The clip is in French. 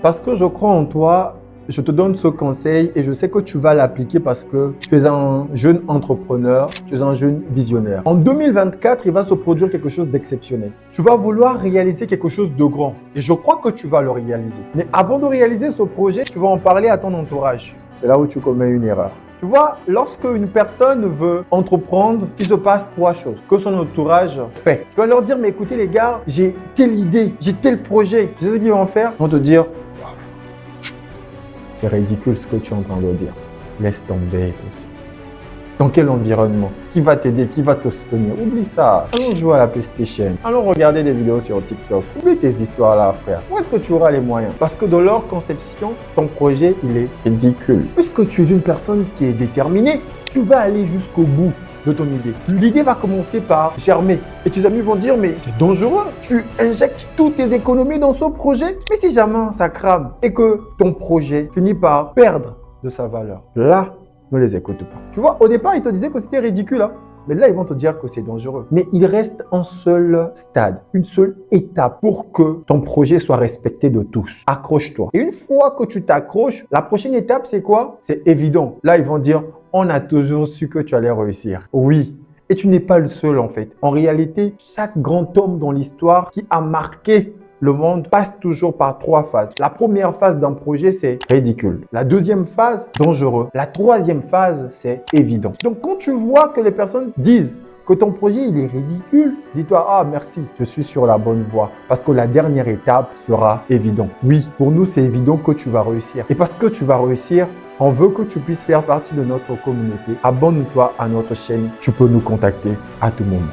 Parce que je crois en toi, je te donne ce conseil et je sais que tu vas l'appliquer parce que tu es un jeune entrepreneur, tu es un jeune visionnaire. En 2024, il va se produire quelque chose d'exceptionnel. Tu vas vouloir réaliser quelque chose de grand et je crois que tu vas le réaliser. Mais avant de réaliser ce projet, tu vas en parler à ton entourage. C'est là où tu commets une erreur. Tu vois, lorsque une personne veut entreprendre, il se passe trois choses que son entourage fait. Tu vas leur dire, mais écoutez les gars, j'ai telle idée, j'ai tel projet. Tu sais ce qu'ils vont faire? Ils vont te dire, c'est ridicule ce que tu es en train de dire. Laisse tomber aussi. Dans quel environnement? Qui va t'aider? Qui va te soutenir? Oublie ça. Allons jouer à la PlayStation. Allons regarder des vidéos sur TikTok. Oublie tes histoires là, frère. Où est-ce que tu auras les moyens? Parce que dans leur conception, ton projet, il est ridicule. Puisque tu es une personne qui est déterminée, tu vas aller jusqu'au bout de ton idée. L'idée va commencer par germer. Et tes amis vont dire, mais c'est dangereux. Tu injectes toutes tes économies dans ce projet. Mais si jamais ça crame et que ton projet finit par perdre de sa valeur, là, ne les écoute pas. Tu vois, au départ, ils te disaient que c'était ridicule. Mais là, ils vont te dire que c'est dangereux. Mais il reste un seul stade, une seule étape pour que ton projet soit respecté de tous. Accroche-toi. Et une fois que tu t'accroches, la prochaine étape, c'est quoi? C'est évident. Là, ils vont dire, on a toujours su que tu allais réussir. Oui. Et tu n'es pas le seul en fait. En réalité, chaque grand homme dans l'histoire qui a marqué le monde passe toujours par trois phases. La première phase d'un projet, c'est ridicule. La deuxième phase, dangereux. La troisième phase, c'est évident. Donc, quand tu vois que les personnes disent que ton projet il est ridicule, dis-toi, ah merci, je suis sur la bonne voie. Parce que la dernière étape sera évident. Oui, pour nous, c'est évident que tu vas réussir. Et parce que tu vas réussir, on veut que tu puisses faire partie de notre communauté. Abonne-toi à notre chaîne. Tu peux nous contacter à tout moment.